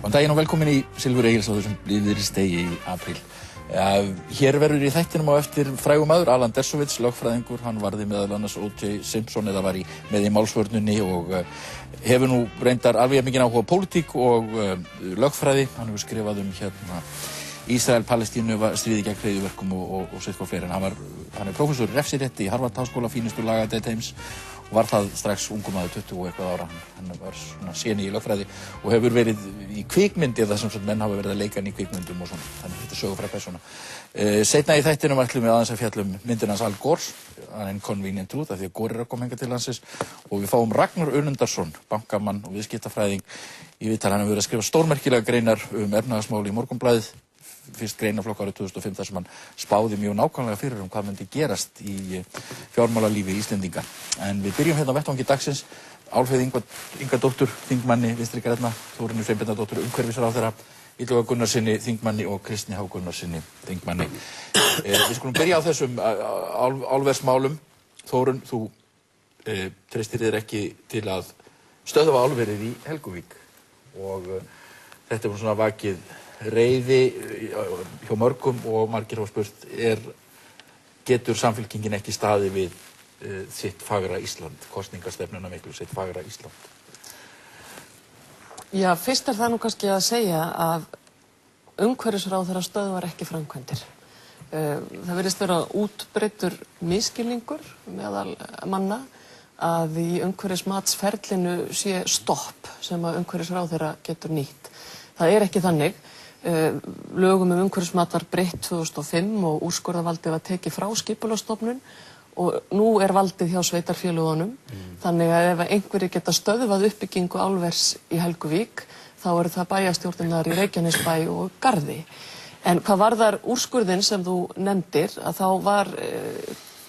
Góðan daginn og velkomin í Silfur Egils á þessum blíðviðrisdegi í apríl. Hér verður í þættinum á eftir frægur maður, Alan Dershowitz, lögfræðingur. Hann varði meðal annars O.J. Simpson eða var með í málsvörninni og hefur nú reyndar alveg mikinn áhuga á pólitík og lögfræði. Hann hefur skrifað Ísrael-Palestínu stríði gegn hryðjuverkum og sitthvað fleiri. Hann er prófessor í refsirétti í Harvard-háskóla, fínustu lagadeild heims og var það strax ungum maður 20 og eitthvað ára. Hann var svona séni í lögfræði og hefur verið í kvikmyndi þar sem menn hafa verið að leika hann í kvikmyndum og svona. Þannig þetta er sögufræg persóna. Seinna í þættinum ætlum við aðeins að fjalla myndina hans Al Gore, An Inconvenient Truth, af því að Gore er að koma hingað til landsins, og við fáum Ragnar Önundarson, bankamann og viðskiptafræðing í viðtal. Hann hefur verið að skrifa stórmerkilega greinar efnahagsmál í Morgunblaðið, fyrst greinaflokk árið 2005 þar sem hann spáði mjög nákvæmlega fyrir hvað myndi gerast í fjármálalífi Íslendinga. En við byrjum hérna á vettvangi dagsins. Álfheiði Ingadóttur, þingmanni Vinstri grænna, Þórunni Sveinbjarnardóttur, umhverfisráðherra, Illuga Gunnarssyni, þingmanni og Kristni H. Gunnarssyni, þingmanni. Við skulum byrja á þessum álversmálum. Þórunn, þú treystir þér ekki til að stöðva álverið í Helguvík og þetta er svona vakið reiði hjá mörgum og margir hafa spurt, getur Samfylkingin ekki staðið við sitt fagra Ísland, kosningastefnuna miklu, sitt fagra Ísland? Já, fyrst er það nú kannski að segja að umhverfisráðherra stöðvar ekki framkvæmdir. Það virðist vera útbreiddur misskilningur meðal manna að í umhverfismatsferlinu sé stopp sem að umhverfisráðherra getur nýtt. Það er ekki þannig. Lögum umhverfismat var breytt 2005 og úrskurðarvaldið var tekið frá Skipulagsstofnun og nú er valdið hjá sveitarfélögunum. Þannig að ef einhverjir geta stöðvað uppbyggingu álvers í Helguvík þá eru það bæjarstjórnirnar í Reykjanesbæ og Garði. En hvað varðar úrskurðinn sem þú nefndir, að þá var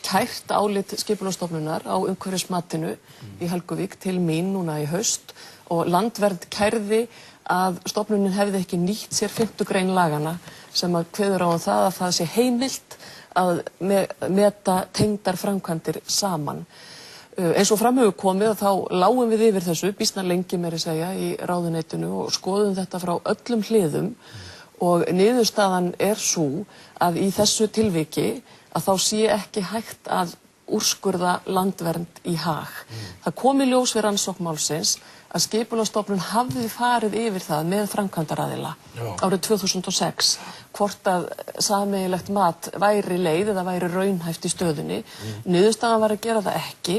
kært álit Skipulagsstofnunar á umhverfismatinu í Helguvík til mín núna í haust og Landvernd kærði að stofnunin hefði ekki nýtt sér 5. grein lagana sem að kveður á það að það sé heimilt að meta tengdar framkvæmdir saman. Eins og fram hefur komið þá lágum við yfir þessu, býsna lengi meira að segja, í ráðuneytinu og skoðum þetta frá öllum hliðum og niðurstaðan er sú að í þessu tilviki að þá sé ekki hægt að úrskurða Landvernd í hag. Það kom í ljós við rannsókn málsins að Skipulagsstofnun hafði farið yfir það með framkvæmdaraðila árið 2006 hvort að sameiginlegt mat væri leið eða væri raunhæft í stöðunni. Niðurstaðan var að gera það ekki,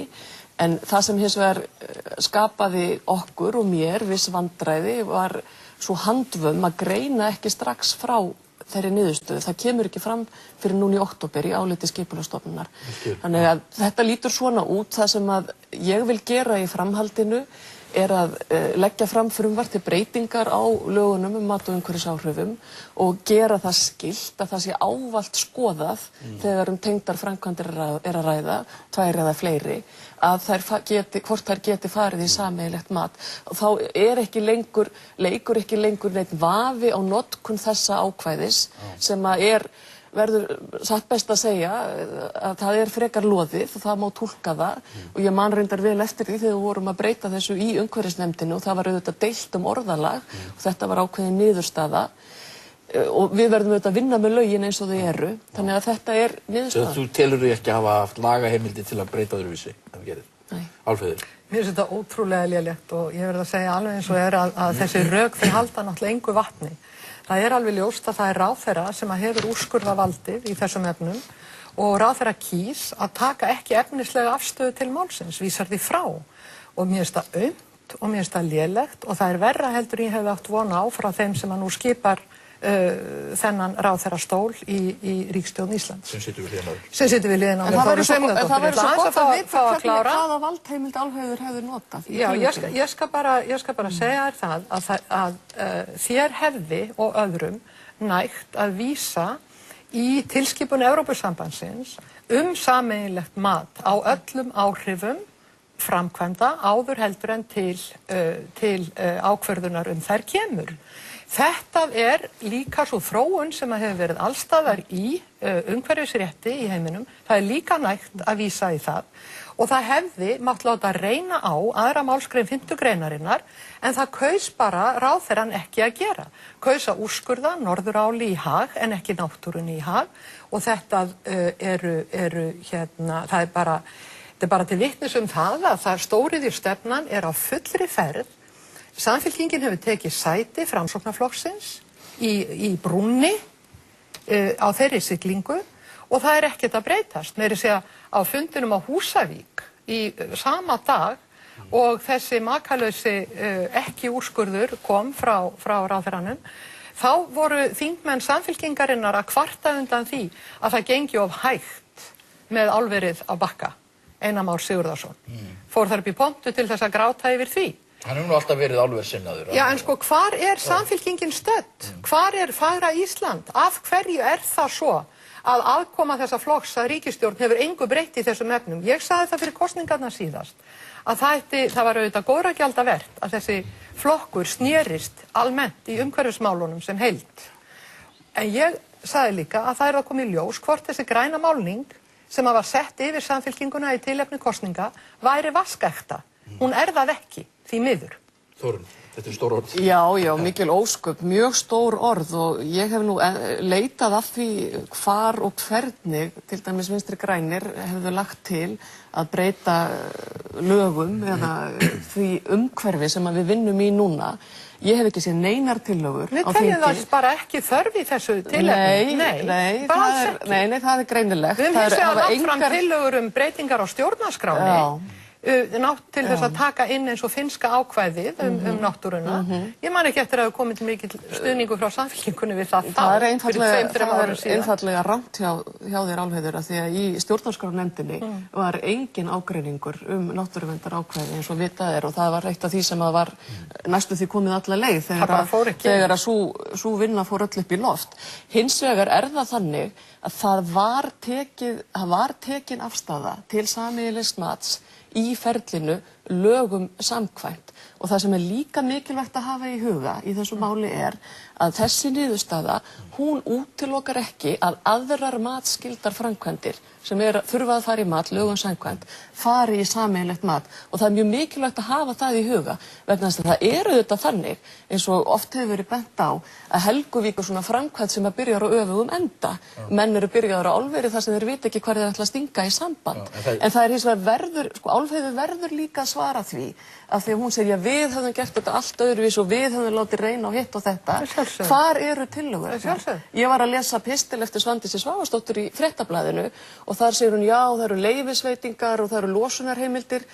en það sem hins vegar skapaði okkur og mér viss vandræði var svo handvömm að greina ekki strax frá þeirri niðurstöðu. Það kemur ekki fram fyrir núna í október í áliti Skipulagsstofnunar. Þannig að þetta lítur svona út. Það sem að ég vil gera í framhaldinu er að leggja fram frumvarp til breytingar á lögunum mat og umhverfisáhrifum og gera það skylt að það sé ávallt skoðað þegar tengdar framkvæmdir er að ræða, 2 eða fleiri, að hvort þær geti farið í sameiginlegt mat. Og þá leikur ekki lengur neitt vafi á notkun þessa ákvæðis sem að verður satt best að segja að það er frekar loðið og það má túlka það og ég man reyndar vel eftir því þegar við vorum að breyta þessu í umhverfisnefndinu og það var auðvitað deilt orðalag og þetta var ákveðin niðurstaða og við verðum auðvitað að vinna með lögin eins og þau eru, þannig að þetta er niðurstaða. Þú telur þig ekki hafa haft lagaheimildi til að breyta öðruvísi en við gerum? Nei. Álfheiður? Mér finnst þetta ótrúlega lélegt og ég verð að segja alveg eins og að þessi rök þau halda náttúrulega engu vatni. Það er alveg ljóst að það er ráðherra sem hefur úrskurðarvaldið í þessum efnum og ráðherra kýs að taka ekki efnislega afstöðu til málsins, vísar því frá. Og mér finnst það aumt og mér finnst það lélegt og það er verra heldur ég hefði átt vona á frá þeim sem nú skipar þennan ráðherra stól í ríkisstjórn Íslands. Sem situr við hliðina á. Sem situr við hliðina á. En það verður svo gott að vita hvaða valdheimild Álfheiður hefur notað. Já, ég skal bara segja þér það að þér hefði og öðrum nægt að vísa í tilskipun Evrópusambandsins sameiginlegt mat á öllum áhrifum framkvæmda áður heldur en til ákvörðunar þær kemur. Þetta er líka svo þróun sem hefur verið allstaðar í umhverfisrétti í heiminum. Það er líka nægt að vísa í það og það hefði mátt láta reyna á 2. málsgrein 5. greinarinnar en það kaus bara ráðherrann ekki að gera. Kaus að úrskurða Norðuráli í hag en ekki náttúrunni í hag og þetta það er bara til vitnis það að það stóriðjustefnan á fullri ferð. Samfylkingin hefur tekið sæti Framsóknarflokksins í brúnni á þeirri siglingu og það er ekkert að breytast. Meira að segja á fundinum á Húsavík í sama dag og þessi makalausi ekki úrskurður kom frá ráðherranum, þá voru þingmenn Samfylkingarinnar að kvarta undan því að það gengi of hægt með álverið á Bakka. Einar Már Sigurðarson fór þar upp í pontu til þess að gráta yfir því. Hann hefur nú alltaf verið álverssinnaður. Já, en sko, hvar er Samfylkingin stödd? Hvar er fagra Ísland? Af hverju er það svo að aðkoma þessa flokks að ríkisstjórn hefur engu breytt í þessum efnum? Ég sagði það fyrir kosningarnar síðast, að það var auðvitað góðra gjalda vert að þessi flokkur snerist almennt í umhverfismálunum sem heild. En ég sagði líka að það að koma í ljós hvort þessi græna málning sem var sett yfir Samfylkinguna í tilefni kosninga væri vaskekta. Hún það ekki, því miður. Þórunn, þetta stór orð. Já, mikil ósköp, mjög stór orð og ég hef nú leitað af því hvar og hvernig, til dæmis Vinstri grænir, hefðu lagt til að breyta lögum eða því umhverfi sem við vinnum í núna. Ég hef ekki séð neinar tillögur á þingi. Við teljum það bara ekki þörf í þessu tilefni. Nei, það er greinilegt. Við höfum séð að lagt fram tillögur breytingar á stjórnarskráni. Til þess að taka inn eins og finnska ákvæðið náttúruna. Ég man ekki eftir að hafa komið til mikil stuðningu frá Samfylkingunni við það þá. Það er einfaldlega rangt hjá þér Álfheiður að því að í stjórnarskrárnefndinni var engin ágreiningur náttúruverndar ákvæði eins og vitað og það var eitt af því sem var næstu því komið alla leið þegar að sú vinna fór öll upp í loft. Hins vegar það þannig að það var tekin afstaða til sameiginlegs mats í ferlinu lögum samkvæmt og það sem líka mikilvægt að hafa í huga í þessu máli að þessi niðurstaða, hún útilokar ekki að aðrar matsskyldar framkvæmdir sem þurfa að fara í mat, lögum samkvæmt, fari í sameiginlegt mat og það mjög mikilvægt að hafa það í huga vegna þess að það auðvitað þannig eins og oft hefur verið bent á að Helguvík er svona framkvæmd sem að byrjar á öfugum enda. Menn byrjaður á álveri þar sem þeir vita ekki hvar þeir ætla að stinga í samband. En það hins vegar Álfheiður verður líka að svara því af því að hún segir að við höfum gert þetta allt öðruvís og við höfum látið reyna á hitt og þetta. Hvar tillögur? Ég var að lesa pistil eftir Svandísi Svavarsdóttur í Fréttablaðinu og þar segir hún já, það leyfisveitingar og það losunarheimildir.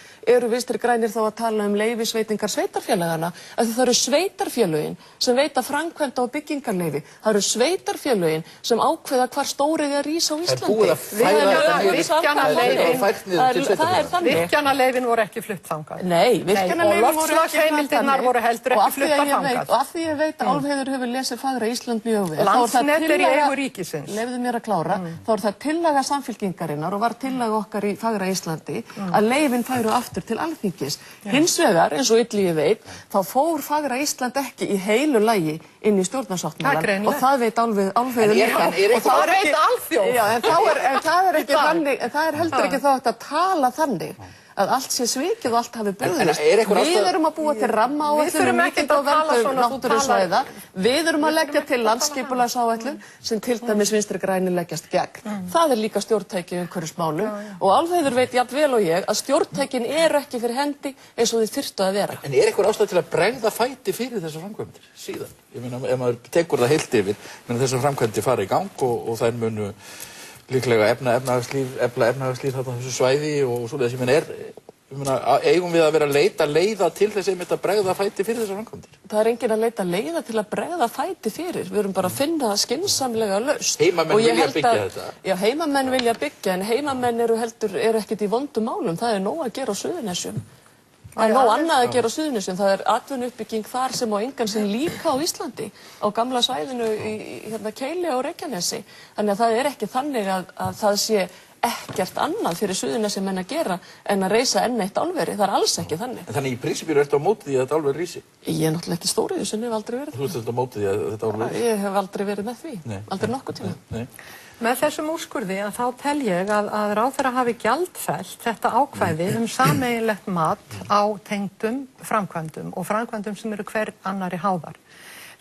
Vinstri grænir þá að tala leyfisveitingar sveitarfélagana af því það sveitarfélögin sem veita framkvæmda og byggingarleyfi. Það sveitarfélögin sem ákveða hvar stórið rís á Íslandi. Virkjanaleyfin voru ekki flutt þangað. Nei, virkjanaleyfin voru loftslagsheimildirnar voru heldur ekki fluttar þangað. Og af því ég veit að Álfheiður hefur lesið fagra Ísland mjög vel. Landsnet í eigu ríkisins. Leyfðu mér að klára. Þá það tillaga Samfylkingarinnar og var tillaga okkar í fagra Íslandi að leyfin færu aftur til Alþingis. Hins vegar, eins og Illugi veit, þá fór fagra Ísland ekki í heilu lagi inn í stjórnarsáttmálann og það veit Álfheiður líka. Og það veit alþjóð. Já, en það ekki þannig, en það heldur ekki þá að tala þannig að allt sé svikið og allt hafi brugðist. Við að búa til rammaáætlun ekkert að tala svona náttúrusvæða. Við að leggja til landsskipulagsáætlun sem til dæmis Vinstri grænir leggjast gegn. Það líka stjórntæki í umhverfismálum og Álfheiður veit jafn vel og ég að stjórntækin ekki fyrir hendi eins og þið þyrftu að vera. En einhver ástæða til að bregða fæti fyrir þessar framkvæmdir síðan? Ég meina, ef maður tekur það heilt yfir, þessar framkvæmdir fara í gang og þær munu líklega efnahagslíf þarna á þessu svæði og svoleiðis. Ég meina, eigum við að vera að leita leiða til þess einmitt að bregða fæti fyrir þessar framkvæmdir? Það enginn að leita leiða til að bregða fæti fyrir. Við erum bara að finna skynsamlega lausn. Heimamenn vilja byggja þetta? Já, heimamenn vilja byggja, en heimamenn eru ekkert í vondum málum. Það nóg að gera á Suðurnesjum. Það nóg annað að gera á Suðurnesjum. Það atvinnuuppbygging þar sem á engan sem líka á Íslandi, á gamla svæðinu í Keili og Reykjanesi. Þannig að það ekki þannig að það sé ekkert annað fyrir Suðurnesjamenn að gera en að reisa enn eitt álveri. Það alls ekki þannig. En þannig í prinsipíu ertu á móti því að þetta álver rísi? Ég náttúrulega ekki stóriðju sem hef aldrei verið. Þú ert á móti því að þetta álver rísi? Ég hef aldrei verið með því. Aldrei nokkuð tíma. Með þessum úrskurði að þá tel ég að ráðherra hafi gjaldfellt þetta ákvæði sameiginlegt mat á tengdum framkvæmdum og framkvæmdum sem eru hver annari háðar.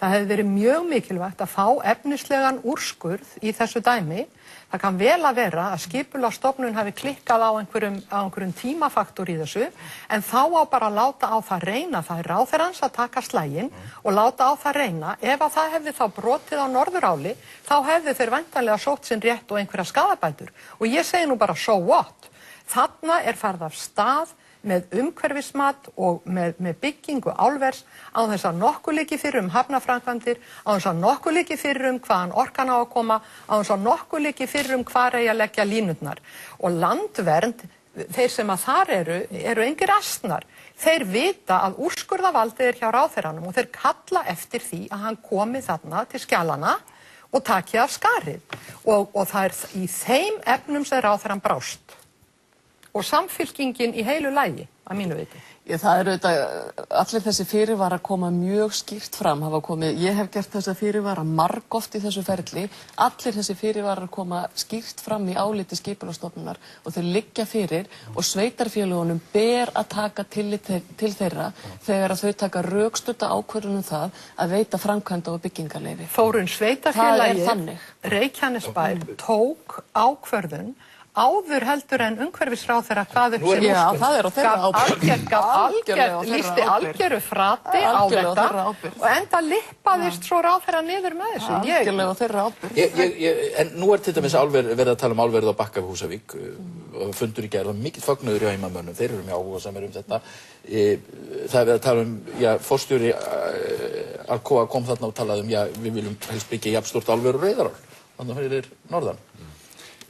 Það hefði verið mjög mikilvægt að fá efnislegan úrskurð í þessu dæmi. Það kann vel að vera að skipulagsstofnun hafi klikkað á einhverjum tímafaktor í þessu, en þá á bara að láta á það reyna. Það er ráðherrans að taka slaginn og láta á það reyna. Ef að það hefði þá brotið á Norðuráli, þá hefði þeir væntanlega sótt sinn rétt og einhverja skaðabætur. Og ég segi nú bara so what? Þarna er farið af stað með umhverfismat og með byggingu álvers á þess að nokkuð liggi fyrir hafnaframkvæmdir, á þess að nokkuð liggi fyrir hvaðan orkan á að koma, á þess að nokkuð liggi fyrir hvar eigi að leggja línurnar. Og landvernd, þeir sem að þar eru engir asnar. Þeir vita að úrskurðavaldið er hjá ráðherranum og þeir kalla eftir því að hann komi þarna til skjalana og taki af skarið. Og það er í þeim efnum sem ráðherran brást. Og samfylkingin í heilu lagi, að mínu viti. Það eru allir þessi fyrirvara koma mjög skýrt fram, ég hef gert þessa fyrirvara margoft í þessu ferli, allir þessi fyrirvarar koma skýrt fram í áliti skipulagsstofnunar og þeir liggja fyrir og sveitarfélögunum ber að taka tillit til þeirra þegar að þau taka rökstudda ákvörðun það að veita framkvæmda og byggingarleyfi. Þórunn, sveitarfélagið Reykjanesbær tók ákvörðun áður heldur en umhverfisráðherra kvað upp sem lýsti algjöru frati á þetta og enda lippaðist svo ráðherra niður með þessu. Algjörlega þeirra ábyrgð. En nú til dæmis verið að tala álverið á Bakka við Húsavík, fundur í gær, mikill fagnaður hjá heimamönnum, þeir eru mjög áhugasamir þetta. Það verið að tala forstjóri Alcoa kom þarna og talaði við viljum helst byggja jafnstórt álver og Rauðarál, þannig fyrir norðan.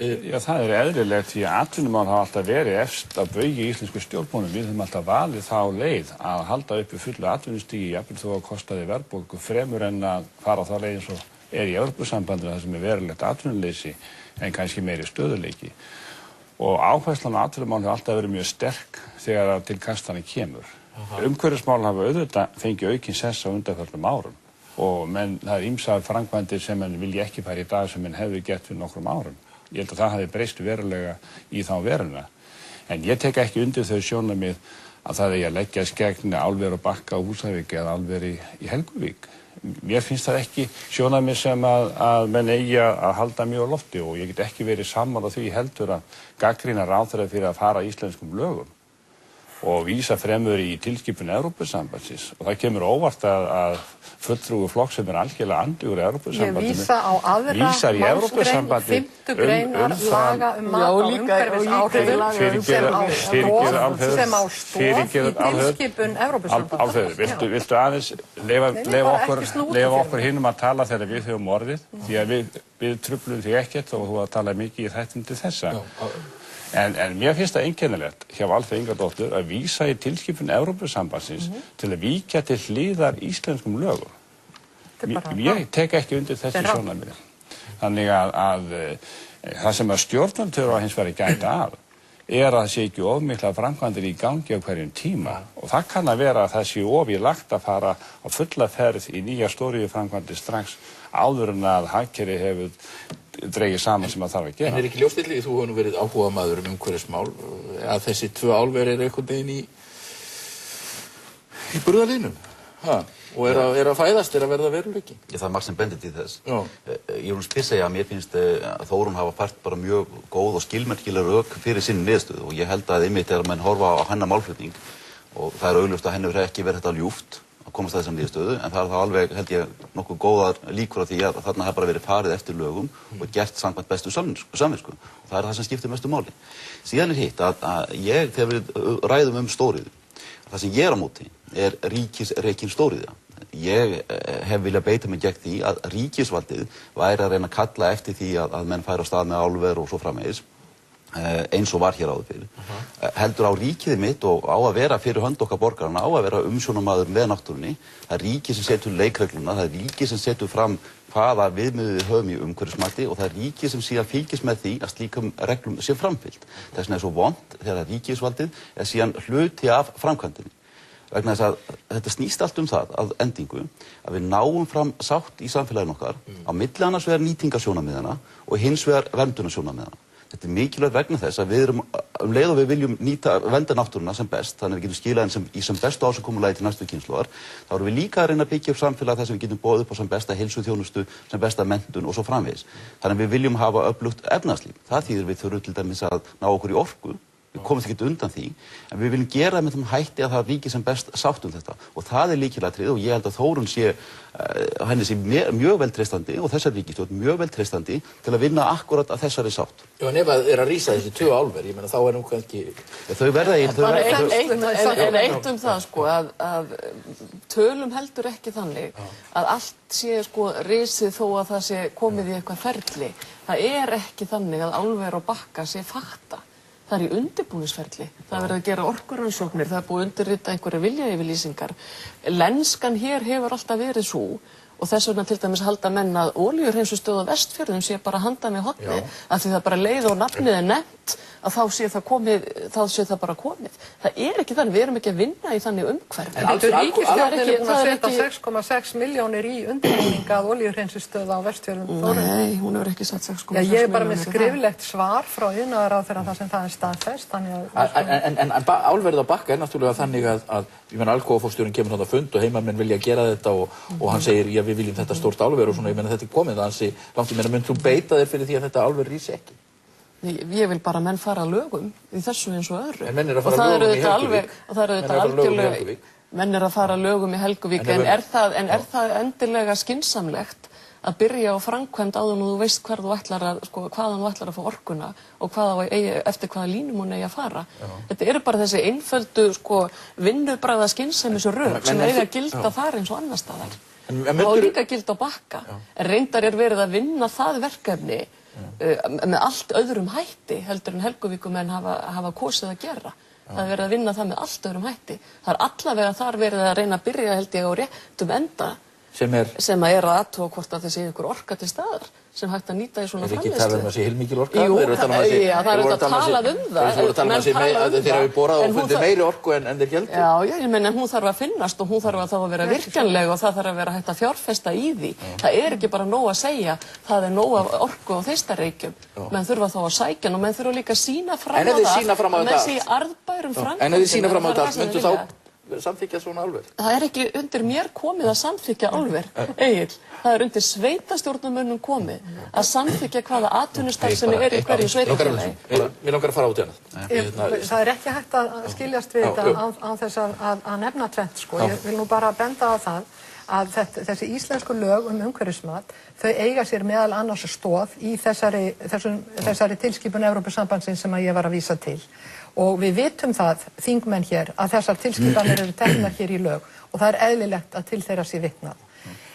Já, það er eðlilegt því að atvinnumál hafa alltaf verið efst að baugi í íslensku stjórnmálum. Við höfum alltaf valið þá leið að halda uppi fullu atvinnustigi, jafnvel þó að kostaði verðbólgu fremur en að fara á þá leið eins og í Evrópusambandinu þar sem verulegt atvinnuleysi en kannski meiri stöðuleiki. Og áherslan á atvinnumál hefur alltaf verið mjög sterk þegar til kastana kemur. Umhverfismál hafa auðvitað fengið aukinn sess á undanförnum árum og það er ýmsar framkvæmdir sem menn vilja ekki fara í dag sem menn hefðu gert fyrir nokkrum árum. Ég held að það hafi breyst verulega í þá veruna. En ég tek ekki undir þau sjónarmið að það eigi að leggjast gegn álver á Bakka og Húsavík eða álver í Helguvík. Mér finnst það ekki sjónarmið sem að menn eigi að halda mjög á lofti og ég get ekki verið sammála því heldur að gagnrýna ráðherra fyrir að fara íslenskum lögum og vísa fremur í tilskipun Evrópusambandsins og það kemur óvart að fulltrúi flokk sem algjörlega andvígur Evrópusambandinu vísa á aðra málsgrein 5. greinar laga mat á umhverfisáhrifum sem á stoð í tilskipun Evrópusambandsins. Viltu aðeins leyfa okkur hinum að tala þegar við höfum orðið því að við truflum því ekkert og þú að tala mikið í þættum til þessa. En mér finnst það einkennilegt hjá Álfheiði Ingadóttur að vísa í tilskipun Evrópusambandsins til að víkja til hliðar íslenskum lögum. Ég tek ekki undir þessi sjónarmið. Þannig að það sem að stjórnvöld þurfa hins vegar að gæta að er að það sé ekki of mikla framkvæmdir í gangi á hverjum tíma og það kann að vera að það sé of í lagt að fara á fulla ferð í nýja stóriðjuframkvæmdir strax áður en að hagkerfið hefur dregið saman sem að þarf að gera. En ekki ljóst þú hefur nú verið áhugamaður umhverfismál að þessi tvö álver einhvern veginn í burðarlínum og er að fæðast, er að verða veruleiki? Það er margt sem bendir til þess. Ég vil spyrja segja að mér finnst Þórunn hafa fært bara mjög góð og skilmerkileg rök fyrir sinni niðurstöðu og ég held að einmitt er að menn horfa á hennar málflutning og það er augljóst að henni hefur ekki verið þetta ljúft að komast að þessar niðurstöðu en það er þá alveg, held ég, nokkuð góðar líkur á því að þarna hafa bara verið farið eftir lögum og gert samkvæmt bestu samvisku og það er það sem skiptir mestu máli. Síðan er hitt að ég, þegar við ræðum stóriðju, það sem ég er á móti er ríkisrekin stóriðja. Ég hef viljað beita mig gegn því að ríkisvaldið væri að reyna að kalla eftir því að menn færi á stað með álver og svo framvegis eins og var hér áður fyrir. Heldur á ríkið mitt og á að vera fyrir hönd okkar borgarana, á að vera umsjónarmaður með náttúrunni. Það er ríkið sem setur leikregluna, það er ríkið sem setur fram hvaða viðmiðið við höfum í umhverfismati og það er ríkið sem síðan fylgist með því að slíkum reglum sé framfylgt. Þess vegna er svo vont þegar ríkisvaldið er síðan hluti af framkvæmdinni. vegna þess að þetta snýst allt það að endingu að við náum fram sátt í samfélaginu okkar á milli annars vegar nýtingarsjónarmiðana og hins vegar verndunarsjónarmiðana. Þetta mikilvægt vegna þess að við erum leið og við viljum vernda náttúruna sem best, þannig að við getum skilað henni í sem bestu ásakomulagi til næstu kynslóðar, þá erum við líka að reyna að byggja upp samfélag þar sem við getum boðið upp á sem besta heilsuþjónustu, sem besta menntun og svo framvegis. Þannig að við viljum hafa öflugt efnahagslíf. Það þýðir við þurfum til dæmis að ná okkur í orku. Við komumst ekki undan því, en við viljum gera það með þeim hætti að það ríki sem best sátt þetta. Og það lykilatriði og ég held að Þórunn henni sé mjög vel treystandi og þessar ríkisstjórn mjög vel treystandi til að vinna akkurat að þessari sátt. Já, en ef að rísa þessi 2 álver, ég meina þá kannski... Þau verða En eitt það sko, að tölum heldur ekki þannig að allt sé sko risið þó að það sé komið í eitthvað ferli. Það ekki þannig að álver og Bakka sé fakta. Það í undirbúningsferli. Það verið að gera orkurannsóknir, það búið undirrita einhverja viljayfirlýsingar. Lenskan hér hefur alltaf verið svo og þess vegna til dæmis halda menn að olíuhreinsunarstöð á Vestfjörðum sé bara handan við hornið, af því það bara leið og nafnið nefnt að þá sé það bara komið. Það ekki þannig, við erum ekki að vinna í þannig umhverfi. Ríkisstjórnin búin að setja 6,6 milljónir í undirbúning að olíuhreinsunarstöð á Vestfjörðum. Nei, hún hefur ekki sett 6,6 milljónir. Ég bara með skriflegt svar frá iðnaðarráðherra þar sem það staðfest. En álverið á Bakka náttúrulega þannig að ég meina Alcoa-forstjórinn kemur þarna á fund og heimamenn vilja gera þetta og hann segir, já við viljum þetta stórt álver og svona, ég meina þetta komið, þannig langt ég meina mynd þú beita þér fyrir því að þetta álver rísi ekki? Ég vil bara menn fara að lögum í þessu eins og öðru. En menn að fara að lögum í Helguvík. Og það auðvitað algjörlega, menn að fara að lögum í Helguvík, en það endilega skynsamlegt að byrja á framkvæmd áður nú þú veist hvaðan þú ætlar að fá orkuna og eftir hvaða línum hún eigi að fara. Þetta bara þessi einföldu vinnubragða skynsemis rök sem eiga að gilda þar eins og annars staðar. Og líka gilda á Bakka. En reyndar verið að vinna það verkefni með allt öðrum hætti heldur en Helguvíkumenn hafa kosið að gera. Það verið að vinna það með allt öðrum hætti. Það allavega þar verið að reyna að byrja held ég á réttum enda sem að athuga hvort að þessi einhver orka til staðar sem hægt að nýta í svona framleiðslu. Ekki tala að sé heilmikil orka? Jú, það auðvitað talað það. Þeir voru að tala að þeir hafi borað og fundið meiri orku en þeir héldu. Já, ég meina hún þarf að finnast og hún þarf að þá að vera virkjanleg og það þarf að vera hægt að fjárfesta í því. Það ekki bara nóg að segja, það nóg af orku á Þeistareykjum. Menn þurfa þá að sækja og menn þurfa líka að sýna fram á það. En ef þið sýna fram á þetta, myndu þá samþykkja svona álver? Það ekki undir mér komið að samþykkja álver, Egill. Það undir sveitastjórnarmönnum komið að samþykkja hvaða atvinnustarfsemi í hverju sveitarfélagi. Mér langar að fara út í hana. Það ekki hægt að skiljast við þetta án þess að nefna tvennt, sko. Ég vil nú bara benda á það að þessi íslensku lög umhverfismat, þau eiga sér meðal annars stoð í þessari tilskipun Evrópusambandsins sem ég var að vísa til. Og við vitum það, þingmenn hér, að þessar tilskipanir eru teknar hér í lög og það eðlilegt að til þeirra sé vitnað.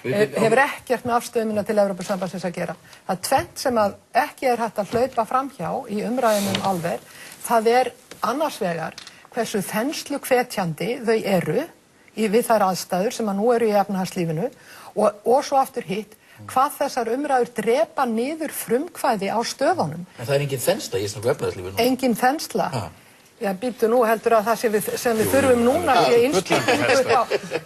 Hefur ekkert með afstöðumina til Evrópusambandsins að gera. Það tvennt sem að ekki hægt að hlaupa framhjá í umræðum álver, það annars vegar hversu þenslu hvetjandi þau eru við þær aðstæður sem að nú eru í efnahagslífinu og svo aftur hitt, hvað þessar umræður drepa niður frumkvæði á stöðunum. En það engin þensla í íslensku efnahagslífinu? Engin þensla. Já, býttu nú heldur að það sem við þurfum núna sé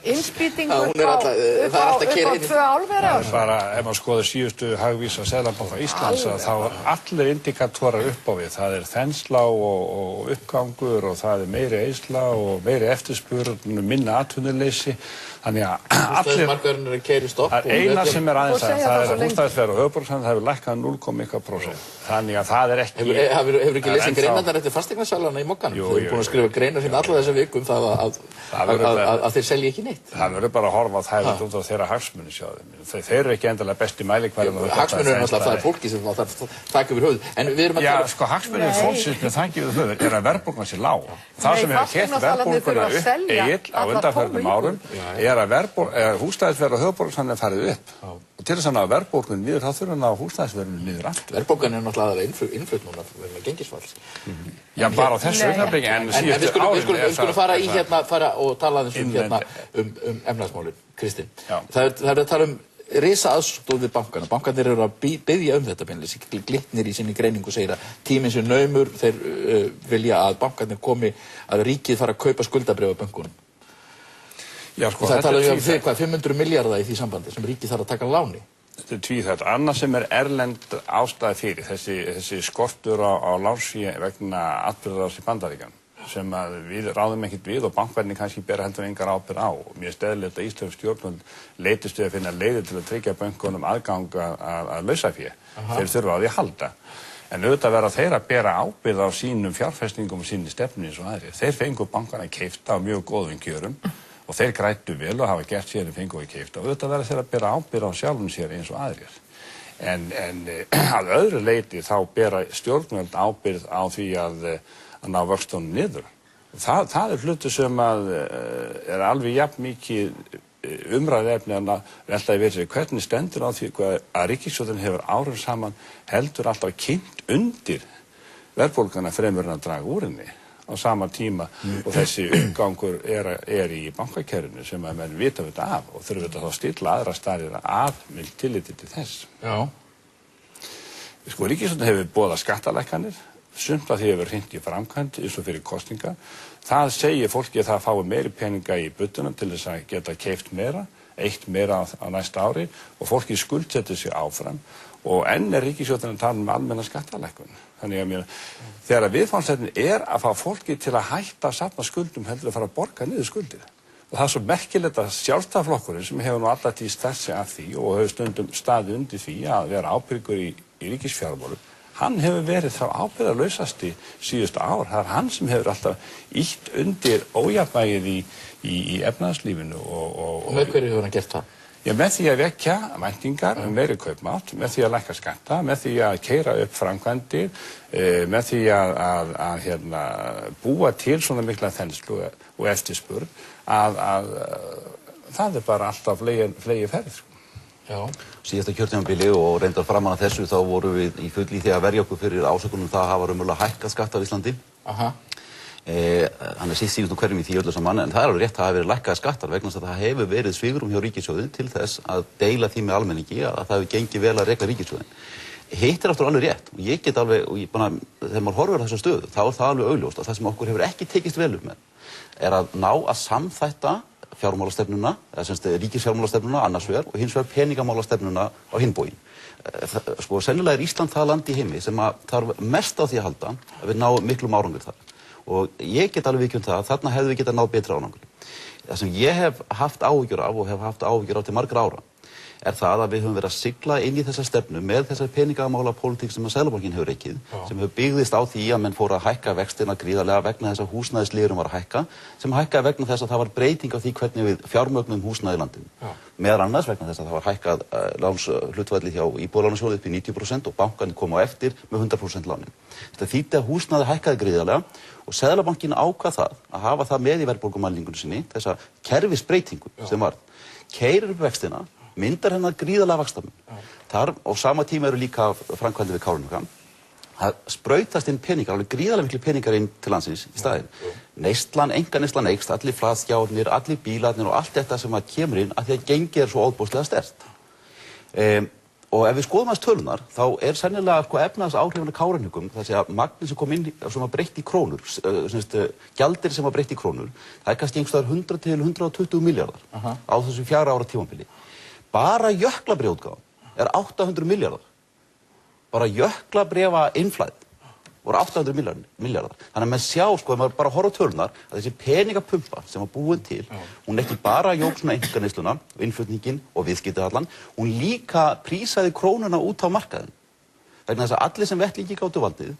innspýtingu upp á 2 álvera. Bara ef maður skoður síðustu hagvísa Seðlabanka Íslands þá allir indikatorar upp á við. Það þensla og uppgangur og það meiri eyðsla og meiri eftirspurn, minna atvinnuleysi. Þannig að húsnæðismarkaðurinn er keyri stopp. Það eina sem aðeins það húsnæðisverð og höfuðborgarsvæðið, það hefur lækkað 0,1%. Þannig að það ekki... Hefur ekki lesið greinarnar eftir fasteignasalana í Mogganum? Þeir eru búin að skrifa greinar hérna alla þessa viku það að þeir selji ekki neitt. Það verður bara að horfa að það út á þeirra hagsmuni sjá þeim. Þeir eru ekki endilega besti mælikvarði. Hagsmunir er náttúrulega það fólki sem það taka yfir höfuð. En við erum að tala... Já, sko, hagsmunir fólksins með þakki yfir höfuð að verðbólgan sé lág. Það sem hefur keyrt verðbólguna upp Egill á undanförnum árum að húsnæðisverð á höfuðborgarsvæðinu farið upp. Og til þess að ná verðbólgun niður, þá þurfa að ná húsnæðisverðinu niður aftur. Verðbólgan er náttúrulega innflutt núna með gengisfalls. Já, bara á þessu augnabliki, en síðustu árin... Við skulum fara og tala um efnahagsmálin, Kristinn. Það að tala risa aðstoð við bankana. Bankarnir eru að biðja þetta beinleiðis. Glitnir í sinni greiningu segir að tíminn sé naumur, þeir vilja að bankarnir komi, að ríkið fara að kaupa skuldabréf af bönkunum. Já, sko, og það þetta talaði um 500 milljarða í því sambandi sem ríkið þarf að taka láni. Þetta tvíþætt. Annað sem erlend ástæða fyrir, þessi skortur á lánsfé vegna atburðarás í Bandaríkjunum sem að við ráðum ekkert við og bankverðinni kannski bera heldur engar ábyrgð á. Mér er eðlilegt að íslensk stjórnvöld leitist við að finna leiðir til að tryggja bönkunum aðgang að lausafé. Þeir þurfa á því að halda. En auðvitað verða þeir að bera ábyrgð á sínum fjárfestingum og sínum stefnu eins og aðrir. Þeir fengu bankana keypta á mjög góðum kjörum og þeir græddu vel og hafa gert sér fengu og keypta. Og auðvitað verða þeir að bera ábyrgð á sjálfum sér eins og aðrir. En að öðru leyti þá bera stjórnvöld ábyrgð á því að ná vöxtunum niður. Það er hlutur sem er alveg jafn mikið umræðuefni en að velta í verið hvernig stendur á því að ríkisstjórnin hefur árum saman heldur alltaf kynnt undir verðbólguna fremur en að draga úr henni á sama tíma og þessi uppgangur er í bankakerfinu sem að menn vita þetta af og þurfa þetta þá að stilla aðra staðir af með tilliti til þess. Já. Sko, ríkisstjórnin hefur boðað skattalækkanir, sumt að því hefur hringt í framkvæmd eins og fyrir kosningar. Það segir fólki að það fái meiri peninga í budduna til þess að geta keypt meira, eitt meira á næsta ári og fólki skuldsetur sig áfram og enn er ríkisstjórnin að tala um almenna skattalækkun. Þannig að þegar viðfangsefnin er að fá fólki til að hætta að safna skuldum heldur að fara að borga niður skuldir. Og það er svo merkilegt að Sjálfstæðisflokkurinn sem hefur nú alla tíð stært sig af því og hefur stundum staðið undir því að vera ábyrgur í ríkisfjármálum, hann hefur verið þá ábyrgðarlausasti síðustu ár. Það er hann sem hefur alltaf ýtt undir ójafnvægið í efnahagslífinu og með hverju hefur hann gert það? Já, með því að vekja væntingar meiri kaupmátt, með því að lækka skatta, með því að keyra upp framkvæmdir, með því að búa til svona mikla þenslu og eftirspurn að það er bara alltaf flegi ferð. Já. Síðasta kjörtímabili og reyndar framan að þessu þá vorum við í fulli því að verja okkur fyrir ásökunum það að hafa raunverulega hækkað skatta á Íslandi. Hann síðust hverjum í því öllu saman en það er alveg rétt að hafa verið lækkaðir skattar vegna þess að það hefur verið svigrúm hjá ríkissjóði til þess að deila því með almenningi að það hefur gengið vel að reka ríkissjóðin. Hitt er aftur alveg rétt og ég get alveg, þegar maður horfir á þessa stöðu þá er það alveg augljóst að það sem okkur hefur ekki tekist vel upp með er að ná að samþætta fjármálastefnuna, eða semst ríkisfjármálastefnuna annars vegar og hins vegar peningamálastefnuna á hinn bóginn. Sko, sennilega er Ísland það land í heimi sem að þarf mest á því að halda að við náum miklum árangur þar. Og ég get alveg viðurkennt það að þarna hefðum við getað náð betri árangur. Það sem ég hef haft áhyggjur af og hef haft áhyggjur af til margra ára er það að við höfum verið að sigla inn í þessa stefnu með þessar peningamálapólitík sem að Seðlabankinn hefur reikið, sem hefur byggðist á því að menn fóru að hækka vextina gríðarlega vegna þess að húsnæðisliðurinn var að hækka, sem hækkaði vegna þess að það var breyting á því hvernig við fjármögnum húsnæði í landinu. Meðal annars vegna þess að það var hækkað lánshlutfallið hjá Íbúðalánasjóði upp í 90% og bankarnir komu á eftir með 100% lánin. Þetta þýddi að húsnæði hækkaði gríðarlega og Seðlabankinn ákvað það að hafa það með í verðbólgumælingunni sinni, þessa kerfisbreytingu sem var. Keyrir upp vextina, myndar hennar gríðarlega vaxtamun. Þar á sama tíma eru líka framkvæmdir við Kárahnjúka. Það sprautast inn peningar, alveg gríðarlega miklu peningar inn til landsins í staðinn. Neyslan, einkaneyslan eykst, allir flatskjárnir, allir bílarnir og allt þetta sem að kemur inn að því að gengið er svo óbúslega sterkt. Og ef við skoðum aðeins tölunar, þá er sennilega efnahagsáhrifin af Kárahnjúkum, þessi að magnið sem kom inn sem var breytt í krónur, gjaldeyri sem var breytt í krónur, það er kannski einhvers staðar 100 til 120 milljarðar á þessu 4 ára tímabili. Bara jöklabréfaútgáfan er 800 milljarðar. Bara jöklabréfa innflæðið voru 800 milljarðar. Þannig að menn sjá, ef maður bara horfa á tölunar, að þessi peningapumpa sem var búin til, hún ekki bara jók svona einkaneysluna, innflutningin og viðskiptahallann, hún líka prísaði krónuna út á markaðinn. Vegna þess að allir sem vettlingi gátu valdið,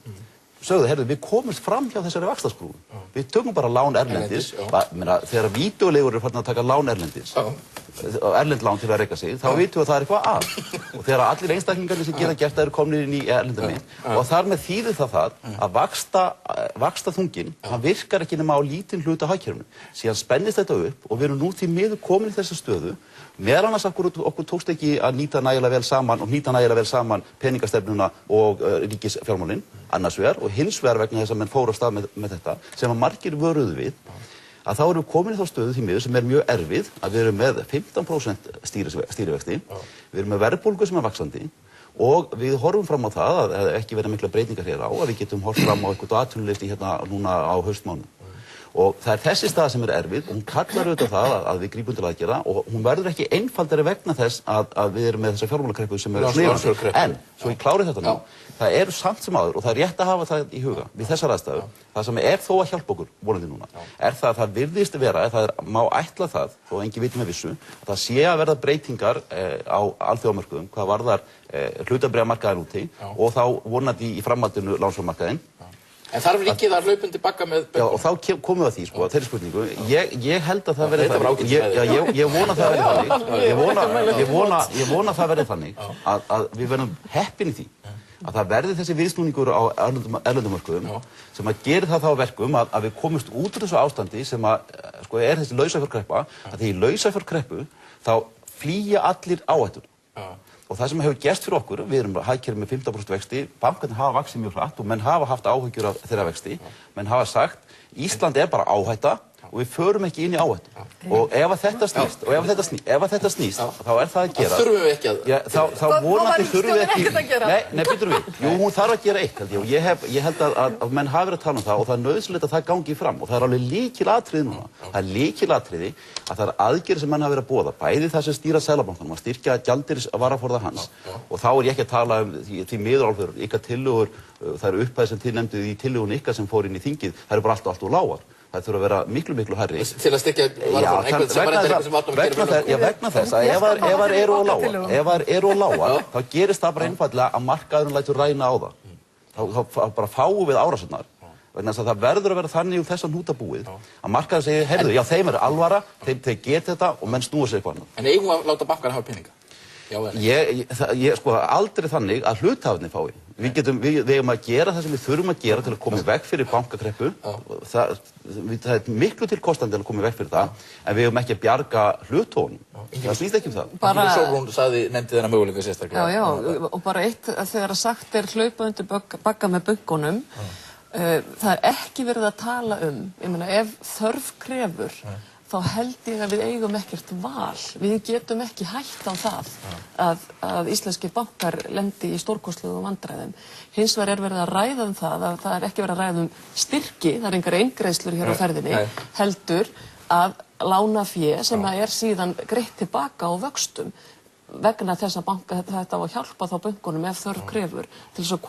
sögðu, heyrðu, við komumst fram hjá þessari vaxtaskrúfu. Við tökum bara lán erlendis. Þegar vídeoleigur eru farin að taka lán erlendis, erlend lán til að reka sig, þá vitum við að það er eitthvað að. Og þegar allir einstaklingarnir sem geta gert það eru komnir inn í erlenda mynt, og þar með þýðir það að vaxtaþunginn, hann virkar ekki nema á lítinn hluta af hagkerfinu. Síðan spennist þetta upp og við erum nú því miður komin í þessa stöðu. Meðal annars okkur tókst ekki að nýta nægilega vel saman peningastefnuna og ríkisfjármálin annars vegar og hins vegar vegna þess að menn fóru af stað með þetta sem að margir vöruðu við að þá erum við komin í þá stöðu því miður sem er mjög erfið að við erum með 15% stýrivexti, við erum með verðbólgu sem er vaxandi og við horfum fram á það að ekki verða mikla breytingar hér á að við getum horft fram á eitthvað atvinnuleysi hérna núna á haustmánuðum. Og það þessi staða sem erfið og hún kallar auðvitað það að við grípum til aðgerða og hún verður ekki einfaldari vegna þess að við erum með þessa fjármálakreppu sem sniðgangandi. En, svo ég klári þetta nú, það eru samt sem áður og það rétt að hafa það í huga við þessar aðstæður. Það sem þó að hjálpa okkur vonandi núna það að það virðist vera, það má ætla það, þó engin viti með vissu, að það sé að verða breytingar á alþjóðamörkuðum hvað varðar hlutabréfamarkaðinn úti og þá vonandi í framhaldinu lánsfjármarkaðinn. En þarf ríkið að hlaupa undir bagga með bönkum? Já, og þá komum við að því, þeirri spurningu. Ég held að það verði þannig. Ég vona það verði þannig. Ég vona það verði þannig að við verðum heppin í því að það verði þessi viðsnúningur á erlendum mörkuðum sem að gera það þá verkum að við komumst út úr þessu ástandi sem að þessi lausafjárkreppa, að því í lausafjárkreppu þá flýja allir áhættuna. Og það sem hefur gerst fyrir okkur, við erum hagkerfi með 15% vexti, bankarnir hafa vaxið mjög hratt og menn hafa haft áhyggjur af þeirra vexti. Menn hafa sagt, Ísland bara áhætta og við förum ekki inn í áhættu. Og ef þetta snýst, þá það að gera. Það þurfum við ekki að... Þá vonandi þurfum við ekki... Nei, býtum við. Jú, hún þarf að gera eitt, held ég. Og ég held að menn hafi verið að tala það og það nauðsynlegt að það gangi fram. Og það alveg lykilatriði núna. Það lykilatriði að það aðgerðir sem menn hafa verið að boða. Bæði það sem stýra Seðlabankanum, að styrkja gjaldeyrisvaraforða hans. Og þá ég ekki að tala því miður Álfur, ykkar tillögur, það eru upphæðir sem tilnefnduð í tillögun ykkar sem fór inn í þingið, það eru bara allt og lágar. Það þurfa að vera miklu hærri. Til að styrkja varaforðann, einhvern sem var eitthvað sem áttum að gera fyrir. Vegna þess að ef þær eru á lágar, þá gerist það bara einfaldlega að markaðurinn lætur ræna á það. Þá bara fáum við árásurnar. Vegna þess að það verður að vera þannig þessa hnúta búið að markaður segir, heyrðu, já þeim alvara, þeir geta þetta og menn snúa sér eitthvað annað. En eigum að láta bankar hafa peninga? Aldrei þannig að hluthafarnir fái. Við eigum að gera það sem við þurfum að gera til að koma í veg fyrir bankakreppu. Það miklu til kostandi að koma í veg fyrir það, en við eigum ekki að bjarga hluthónum. Það snýst ekki það. Ingibjörg Sólrún nefndi þennan möguleika sérstaklega. Já, og bara eitt að þegar að sagt hlaupa undir bagga með bönkunum, það ekki verið að tala ég meina, ef þörf krefur, þá held ég að við eigum ekkert val. Við getum ekki hætt á það að íslenskir bankar lendi í stórkostlegum vandræðum. Hins vegar verið að ræða það að það ekki verið að ræða styrki, það engar eingreiðslur hér á ferðinni, heldur að lána fé sem síðan greitt tilbaka á vöxtum vegna þess að banka þetta á að hjálpa þá bönkunum ef þörf krefur til þess að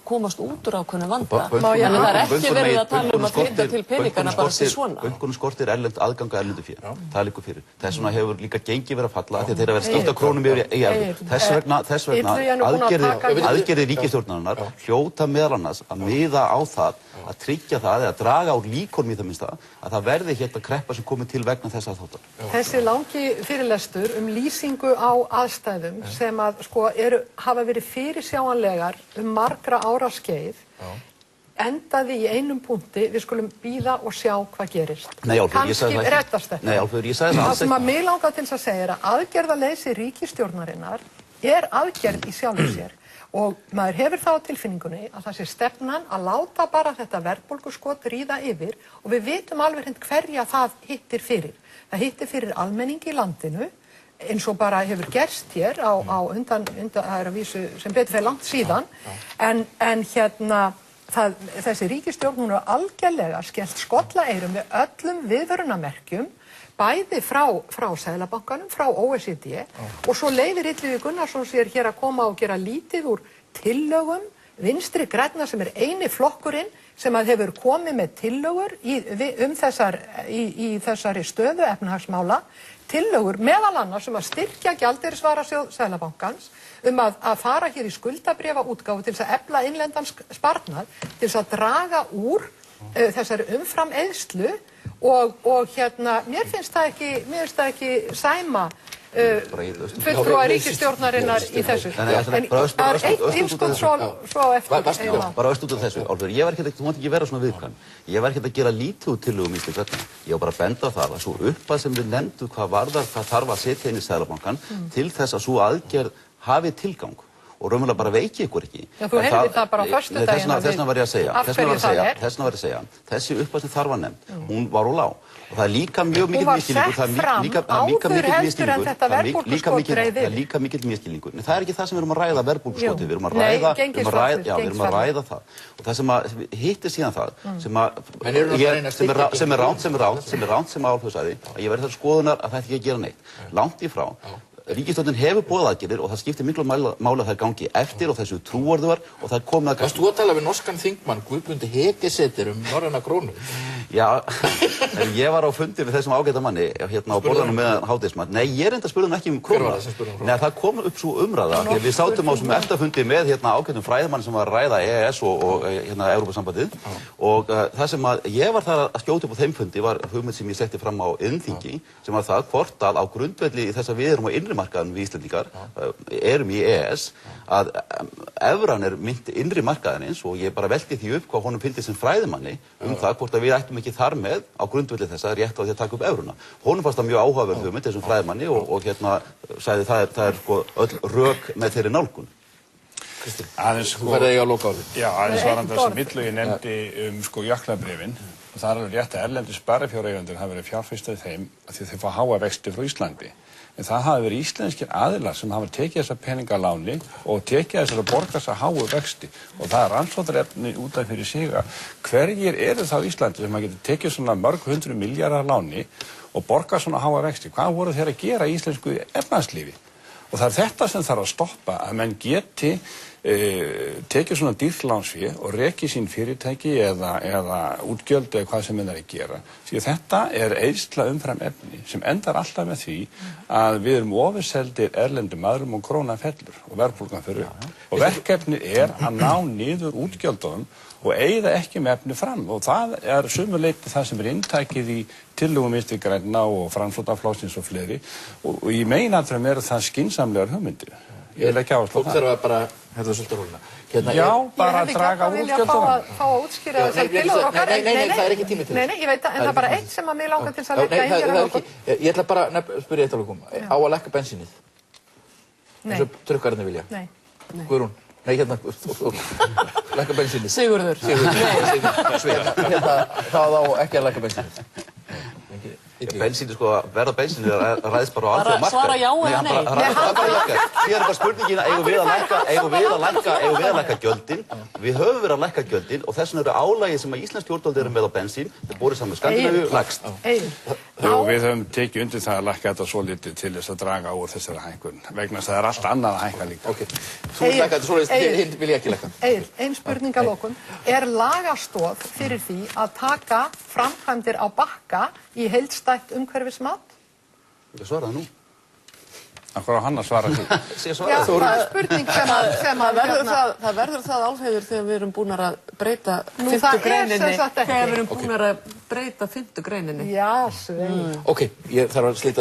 komast út úr ákveðnu vanda. En það ekki verið að tala að flytja til peningana bara sér svona. Bönkunum skortir aðgang að erlendu fé. Það liggur fyrir. Þess vegna hefur líka gengi verið að falla því þeir verið skipta krónum yfir í evru. Þess vegna aðgerðir ríkisstjórnarinnar hljóta meðal annars að miða á það að tryggja það eða draga úr líkonum í það minnsta að það verði hérna kreppa sem komið til vegna þess aðþáttar. Þessi langi fyrirlestur lýsingu á aðstæðum sem að hafa verið fyrirsjáanlegar margra ára skeið endaði í einum punkti, við skulum bíða og sjá hvað gerist. Nei, Álfur, ég sagði það ekki. Kannski reddast þetta. Nei, Álfur, ég sagði það alls ekki. Það sem að mig langar til að segja að aðgerðaleysi ríkisstjórnarinnar aðgerð í sjálfu sér. Og maður hefur það á tilfinningunni að það sé stefnan að láta bara þetta verðbólguskot ríða yfir og við vitum alveg hverja það hittir fyrir. Það hittir fyrir almenningi í landinu eins og bara hefur gerst hér undan það að vísu sem betur fyrir langt síðan en þessi ríkisstjórn hún algjörlega skellt skollaeyrum við öllum viðvörunarmerkjum bæði frá Seðlabankanum, frá OECD og svo leyfir Illugi Gunnarsson sér hér að koma og gera lítið úr tillögum Vinstri grænna sem eini flokkurinn sem hefur komið með tillögur í þessari stöðu efnahagsmála, tillögur meðal annars að styrkja gjaldeyrisvarasjóð Seðlabankans, að fara hér í skuldabréfaútgáfu til þess að efla innlendan sparnað, til þess að draga úr þessari umframeyðslu og mér finnst það ekki sæma fulltrúa ríkisstjórnarinnar í þessu. En það eitt innskot svo eftir. Bara öst út af þessu, Álfur, þú mátt ekki vera svona viðkvæm. Ég var ekki að gera lítið úr tillögum Vinstri grænna. Ég var bara að benda á það að svo upphæð sem við nefndum hvað þarf að setja inn í Seðlabankann til þess að svo aðgerð hafi tilgang. og raunverulega bara veiki ykkur ekki. Já, þú heyrðir það bara á föstudaginn. Þess vegna var ég að segja, Af hverju það er? þessi upphæð sem þar var nefnd, hún var of lág. Og það er líka mjög mikill misskilningur. Hún var sett fram áður heldur en þetta verðbólguskot dreif Það er líka mikill misskilningur. En það er ekki það sem við erum að ræða verðbólguskotið. Við erum að ræða það. Og það sem að hittir síðan það, sem er ránt sem Álfheiður sagði, að ég verði þar skoðunar að það ekki að gera neitt. Langt í frá. Ríkisstjórnin hefur boðað aðgerðir og það skiptir miklu máli að þær gangi eftir og þessu trúorðuvar og það er komið að... Varst þú að tala við norskan þingmann Guðmundi Hegeseter norræna krónu? Já, ég var á fundi við þessum ágæta manni hérna á borðanum með hádegismat. Nei, ég reyndar spurði hann ekki um krónu. Nei, það kom upp svo umræða. Við sátum á sem eftirfundi með hérna ágætum fræðimann sem var að ræða EES og hérna Evrópusambandið og það sem að ég var þar að skjóta upp á þeim fundi var hugmynd sem ég setti fram á iðnþingi sem var það hvort að á grundvelli þess að við erum á innri markaðnum við Íslendingar erum í EES að evran er mynd innri markaðarins og ég bara velti því upp hvað honum fyndist sem fræðimanni það hvort að við ættum ekki þar með á grundvelli þess að rétt á því að taka upp evruna. Honum fannst það mjög áhugaverð hugmynd þessum fræðimanni og hérna sagði það er sko öll rök með þeirri nálgun. Kristinn, þú verði eiga að loka á því. Já, aðeins varandi það sem Illugi nefndi sko jöklabréfin og það er alveg rétt að erlendir sparifjáreigendur hafa verið fjárfestað í þeim af því þeir fá háa vexti frá Íslandi. En það hafa verið íslenskir aðilar sem hafa tekið þessa peninga að láni og tekið þessar að borga þessa háu vexti og það er rannsóknarefni út af fyrir sig að hverjir eru þá í Íslandi sem að geta tekið svona mörg 100 milljarðar láni og borga svona háa vexti. Hvað voru þeir að gera í íslensku efnahagslífi? Og það er þetta sem þarf að stoppa að menn geti tekið svona dýrt lánsfé og rekið sín fyrirtæki eða útgjöld eða hvað sem menn er að gera. Því að þetta er eyðsla umfram efni sem endar alltaf með því að við erum ofurseldir erlendum aðrum og krónan fellur og verðbólgan fer upp. Og verkefnið er að ná niður útgjöldunum og eyða ekki með efni fram og það er sömuleyti það sem er inntækið í tillögum Vinstri grænna og Framsóknarflokksins og fleiri og í meginatriðum eru það skynsamlegar hugmyndir. Ég vil ekki áherslu á það. Fólk þarf að bara hérna svolítið rúluna. Já, bara að draga úr útgjöldunum. Ég hefði gætið að fá að útskýra þessar tillögur okkar. Nei, það er ekki tími til þess. Nei, ég veit það, en það er bara eitt sem að mig langar til að leggja í hér að okkur. Ég ætla bara að spyrja eitt alveg á að lækka bensínið. Nei. Eins og trukkarnir vilja. Nei. Guðrún. Nei, hérna, lækka bensínið. Sigurður. Hérna, það á ekki að lækka bensínið. Bensínu sko, verða bensínu ræðist bara á alþjóða markað. Svara já eða nei. Því er bara spurningin, eigum við að lækka gjöldin? Við höfum verið að lækka gjöldin og þess vegna eru álagið sem að íslensk stjórnvöld eru með á bensín, þeir borið saman með Skandinavíu, lægst. Við höfum tekið undir það að lækka þetta svo litið til þess að draga úr þessari hækkun, vegna þess að það er allt annað að hækka líka. Ok, þú lækka þetta svo litið, hinn vil ég ekki lækka. Egill, ein spurning að lokum. Er lagastoð fyrir því að taka framkvæmdir á Bakka í heildstætt umhverfismat? Ég svaraði nú. Akkur á hann að svara því. Já, það er spurning sem að Það verður það Álfheiður þegar við erum búin að breyta Nú, 5. það er greininni. sem sagt ekki. Þegar við erum búin að breyta 5. greininni. Já, svei. Ok, ég þarf að slíta